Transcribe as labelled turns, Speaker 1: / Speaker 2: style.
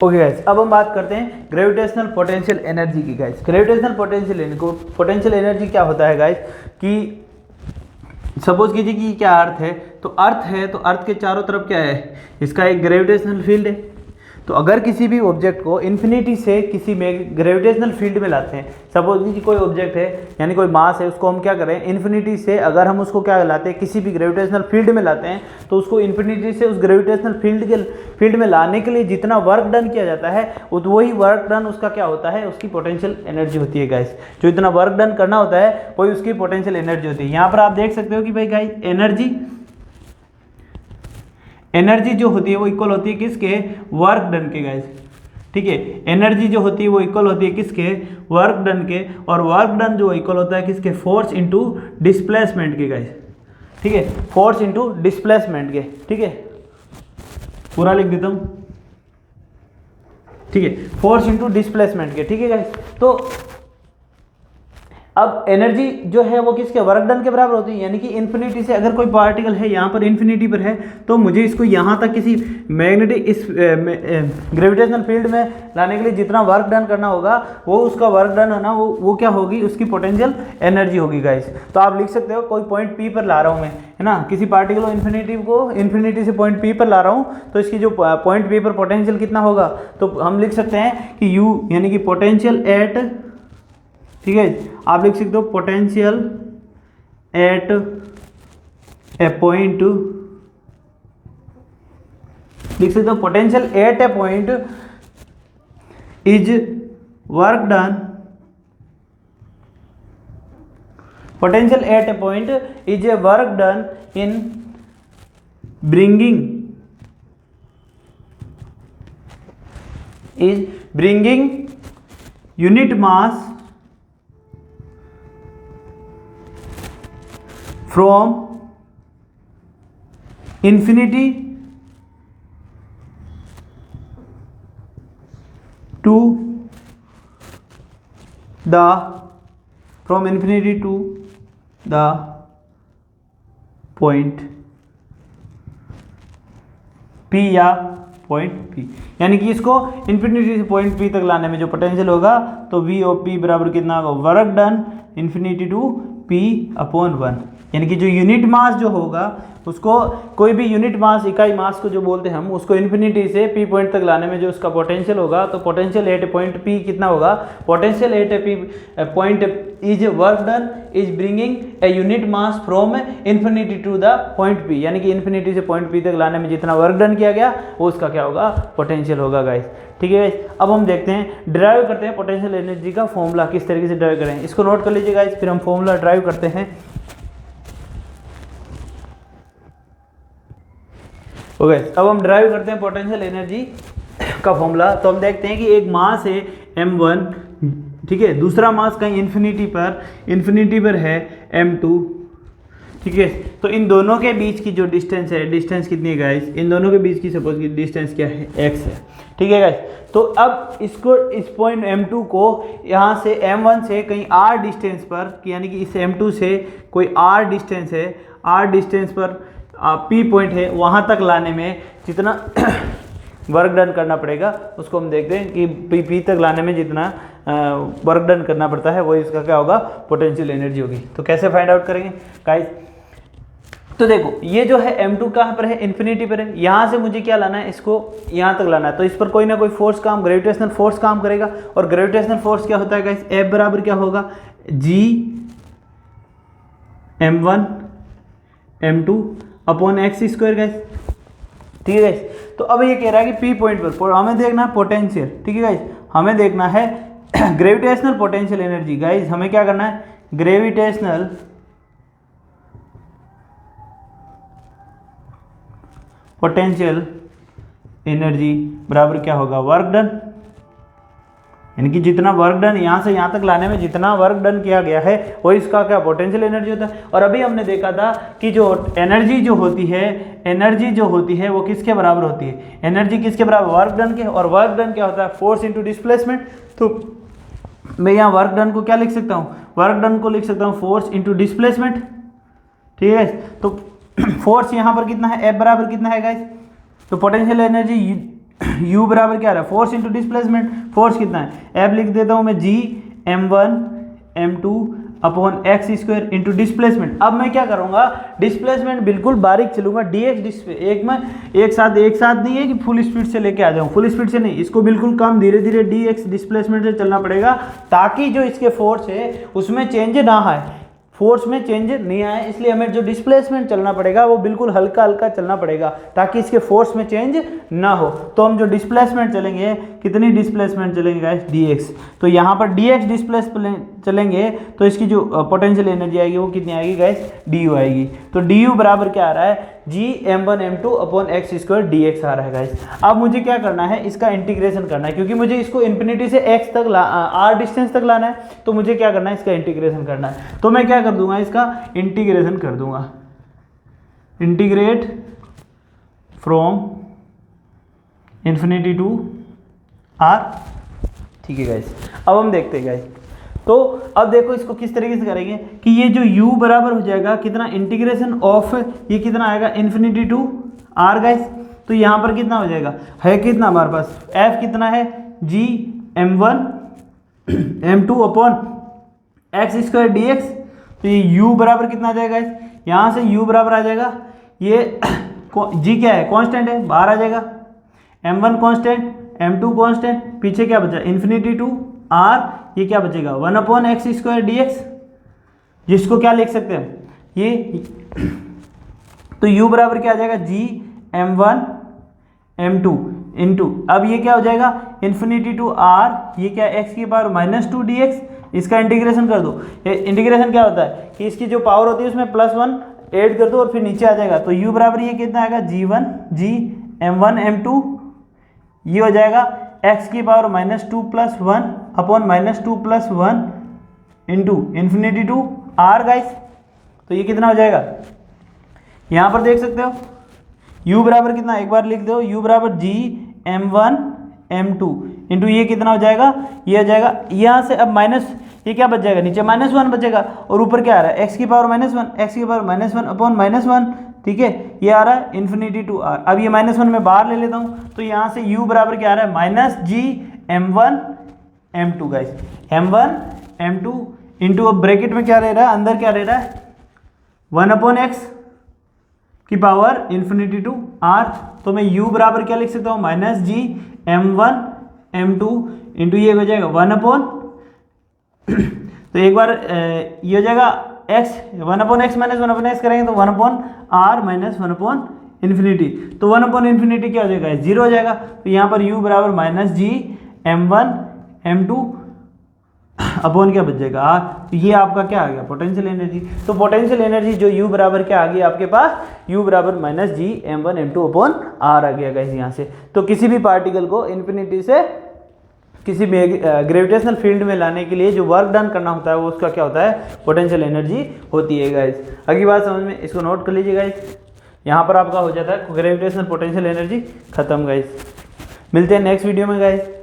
Speaker 1: Okay guys, अब हम बात करते हैं ग्रेविटेशनल पोटेंशियल एनर्जी की। गाइस ग्रेविटेशनल पोटेंशियल एनर्जी क्या होता है गाइस कि सपोज कीजिए कि क्या अर्थ है, तो अर्थ के चारों तरफ क्या है, इसका एक ग्रेविटेशनल फील्ड है। तो अगर किसी भी ऑब्जेक्ट को इन्फिनिटी से किसी में ग्रेविटेशनल फील्ड में लाते हैं, सपोज कीजिए कोई ऑब्जेक्ट है यानी कोई मास है, उसको हम क्या करें इन्फिनिटी से अगर हम उसको क्या लाते हैं किसी भी ग्रेविटेशनल फील्ड में लाते हैं, तो उसको इन्फिनिटी से उस ग्रेविटेशनल फील्ड में लाने के लिए जितना वर्क डन किया जाता है वही वर्क डन उसका क्या होता है, उसकी पोटेंशियल एनर्जी होती है। गाइस जो इतना वर्क डन करना होता है वही उसकी पोटेंशियल एनर्जी होती है। यहाँ पर आप देख सकते हो कि भाई गाइस एनर्जी जो होती है वो इक्वल होती है किसके, वर्क डन के। गाइस ठीक है, एनर्जी जो होती है वो इक्वल होती है किसके, वर्क डन के। और वर्क डन जो इक्वल होता है किसके, फोर्स इनटू डिस्प्लेसमेंट के। गाइस ठीक है, फोर्स इनटू डिस्प्लेसमेंट के। ठीक है, पूरा लिख देता हूं। ठीक है, फोर्स इनटू डिस्प्लेसमेंट के। ठीक है गाइस, तो अब एनर्जी जो है वो किसके, वर्क डन के बराबर होती है। यानी कि इन्फिनिटी से अगर कोई पार्टिकल है यहाँ पर इन्फिनिटी पर है, तो मुझे इसको यहाँ तक किसी मैग्नेटिक इस ग्रेविटेशनल फील्ड में लाने के लिए जितना वर्क डन करना होगा वो उसका वर्क डन है ना, वो क्या होगी, उसकी पोटेंशियल एनर्जी होगी। गाइस तो आप लिख सकते हो कोई पॉइंट पी पर ला रहा हूँ मैं, है ना, किसी पार्टिकल को इन्फिनिटी से पॉइंट पी पर ला रहा हूँ, तो इसकी जो पॉइंट पी पर पोटेंशियल कितना होगा, तो हम लिख सकते हैं कि यू यानी कि पोटेंशियल एट, ठीक है, आप लिख सकते हो पोटेंशियल एट ए पॉइंट, लिख सकते हो potential at A point is work done, potential at A point is a work done in bringing unit mass from infinity to the point P या पॉइंट P, यानी कि इसको infinity से point P तक लाने में जो पोटेंशियल होगा, तो V ऑफ P बराबर कितना होगा, work done infinity to P upon 1। यानी कि जो यूनिट मास जो होगा उसको, कोई भी यूनिट मास, इकाई मास को जो बोलते हैं हम, उसको इन्फिनिटी से P पॉइंट तक लाने में जो उसका पोटेंशियल होगा, तो पोटेंशियल एट पॉइंट P कितना होगा, potential at P point is work done is bringing a unit mass from infinity to the point P। यानी कि इन्फिनिटी से पॉइंट P तक लाने में जितना वर्क डन किया गया वो उसका क्या होगा, पोटेंशियल होगा। गाइस ठीक है गाइस, अब हम देखते हैं ड्राइव करते हैं पोटेंशियल एनर्जी का फॉर्मूला किस तरीके से ड्राइव करें, इसको नोट कर लीजिए गाइस, फिर हम फॉर्मूला ड्राइव करते हैं। ओके अब हम ड्राइव करते हैं पोटेंशियल एनर्जी का फॉर्मूला। तो हम देखते हैं कि एक मास है m1, ठीक है, दूसरा मास कहीं इन्फिनिटी पर है m2, ठीक है। तो इन दोनों के बीच की जो डिस्टेंस है, डिस्टेंस कितनी है गाइस, इन दोनों के बीच की सपोज की डिस्टेंस क्या है, x है, ठीक है गाइस। तो अब इसको, इस पॉइंट m2 को यहाँ से m1 से कहीं r डिस्टेंस पर, यानी कि इस m2 से कोई r डिस्टेंस है, r डिस्टेंस पर P पॉइंट है, वहाँ तक लाने में जितना वर्क डन करना पड़ेगा उसको हम देखते हैं कि P तक लाने में जितना वर्क डन करना पड़ता है वो इसका क्या होगा, पोटेंशियल एनर्जी होगी। तो कैसे फाइंड आउट करेंगे गाइस, तो देखो ये जो है m2 कहाँ पर है, इन्फिनिटी पर है, यहाँ से मुझे क्या लाना है, इसको यहाँ तक लाना है, तो इस पर कोई ना कोई फोर्स काम, ग्रेविटेशनल फोर्स काम करेगा। और ग्रेविटेशनल फोर्स क्या होता है गाइस, F बराबर क्या होगा, G m1 m2 upon x square guys, ठीक है गाइस। तो अब ये कह रहा है कि P पॉइंट पर हमें देखना है पोटेंशियल, ठीक है गाइस, हमें देखना है ग्रेविटेशनल पोटेंशियल एनर्जी। गाइस हमें क्या करना है, ग्रेविटेशनल पोटेंशियल एनर्जी बराबर क्या होगा, वर्क डन, यानी कि जितना वर्क डन यहाँ से यहाँ तक लाने में जितना वर्क डन किया गया है वो इसका क्या पोटेंशियल एनर्जी होता है। और अभी हमने देखा था कि जो एनर्जी जो होती है वो किसके बराबर होती है, एनर्जी किसके बराबर, वर्क डन के। और वर्क डन क्या होता है, फोर्स इनटू डिस्प्लेसमेंट। तो मैं यहाँ वर्क डन को क्या लिख सकता हूँ, वर्क डन को लिख सकता हूँ फोर्स इनटू डिस्प्लेसमेंट, ठीक है। तो फोर्स यहाँ पर कितना है, F बराबर कितना है गाइस, तो पोटेंशियल एनर्जी u बराबर क्या रहा है, फोर्स इंटू डिस्प्लेसमेंट। फोर्स कितना है, F लिख देता हूँ मैं, G m1 m2 upon x square into displacement. अब मैं क्या करूँगा, डिस्प्लेसमेंट बिल्कुल बारीक चलूंगा, dx एक साथ नहीं है कि फुल स्पीड से लेके आ जाऊँ, फुल स्पीड से नहीं, इसको बिल्कुल कम धीरे धीरे dx डिस्प्लेसमेंट से चलना पड़ेगा, ताकि जो इसके फोर्स है उसमें चेंज ना आए, फोर्स में चेंज नहीं आए, इसलिए हमें जो डिस्प्लेसमेंट चलना पड़ेगा वो बिल्कुल हल्का हल्का चलना पड़ेगा, ताकि इसके फोर्स में चेंज ना हो। तो हम जो डिस्प्लेसमेंट चलेंगे, कितनी डिस्प्लेसमेंट चलेंगे गाइस, dx। तो यहाँ पर dx डिस्प्लेसमेंट चलेंगे तो इसकी जो पोटेंशियल एनर्जी आएगी वो कितनी आएगी गाइस, du आएगी। तो du बराबर क्या आ रहा है, g m1 m2 upon x square dx आ रहा है गाइस। अब मुझे क्या करना है, इसका इंटीग्रेशन करना है, क्योंकि मुझे इसको इन्फिनिटी से x तक r डिस्टेंस तक लाना है, तो मुझे क्या करना है, इसका इंटीग्रेशन करना है। तो मैं क्या कर दूंगा, इसका इंटीग्रेशन कर दूंगा, integrate from infinity to r, ठीक है गाइस। अब हम देखते हैं गाइस, तो अब देखो इसको किस तरीके से करेंगे कि ये जो u बराबर हो जाएगा कितना, इंटीग्रेशन ऑफ ये कितना आएगा, इन्फिनिटी टू r गाइस। तो यहाँ पर कितना हो जाएगा, है कितना हमारे पास, f कितना है, g m1 m2 upon x square dx। तो ये u बराबर कितना आ जाएगा गाइस, यहाँ से u बराबर आ जाएगा, ये g क्या है, कांस्टेंट है, बाहर आ जाएगा, m1 कांस्टेंट, m2 कांस्टेंट, पीछे क्या बचा, इन्फिनिटी टू r, ये क्या बचेगा, 1 अपॉन एक्स स्क्वायर dx, जिसको क्या लिख सकते हैं ये, तो u बराबर क्या आ जाएगा, g m1 m2 इंटू, अब ये क्या हो जाएगा, इन्फिनिटी टू r, ये क्या x की पावर -2 dx, इसका इंटीग्रेशन कर दो। इंटीग्रेशन क्या होता है कि इसकी जो पावर होती है उसमें +1 ऐड कर दो और फिर नीचे आ जाएगा। तो u बराबर ये कितना आएगा, g m1 m2, ये हो जाएगा x की power -2 + 1 upon -2 + 1 into infinity to r guys. तो ये कितना हो जाएगा, यहाँ पर देख सकते हो u बराबर कितना, एक बार लिख दो, u बराबर g m1 m2 इंटू ये कितना हो जाएगा, ये हो जाएगा, यहाँ से अब माइनस, ये क्या बच जाएगा, नीचे -1 बचेगा और ऊपर क्या आ रहा है, x की पावर -1, x की पावर -1 अपॉन -1, ठीक है, ये आ रहा है इन्फिनिटी टू r। अब ये -1 में बाहर ले लेता हूँ, तो यहाँ से u बराबर क्या आ रहा है, -g m1 m2 guys, m1 m2 into, अब ब्रैकेट में क्या रह रहा है, अंदर क्या रह रहा है, 1 अपॉन एक्स की पावर इन्फिनिटी टू r। तो मैं u बराबर क्या लिख सकता हूँ, -g m1 m2 इंटू ये हो जाएगा 1 अपॉन तो एक बार ये हो जाएगा x, 1 upon x minus 1 upon x करेंगे तो 1 upon r minus 1 upon infinity. तो 1 अपॉन इन्फिनिटी क्या हो जाएगा, 0 हो जाएगा। तो यहाँ पर u बराबर -g m1 m2 अपॉन क्या बच जाएगा r। तो ये आपका क्या आ गया, पोटेंशियल एनर्जी। तो पोटेंशियल एनर्जी जो u बराबर क्या आ गई आपके पास, u बराबर -g m1 m2 upon r आ गया गाइस यहाँ से। तो किसी भी पार्टिकल को इन्फिनिटी से किसी भी ग्रेविटेशनल फील्ड में लाने के लिए जो वर्क डन करना होता है वो उसका क्या होता है, पोटेंशियल एनर्जी होती है गाइस। अगली बात समझ में, इसको नोट कर लीजिए गाइस। यहाँ पर आपका हो जाता है ग्रेविटेशनल पोटेंशियल एनर्जी खत्म गाइस। मिलते हैं नेक्स्ट वीडियो में गाइस।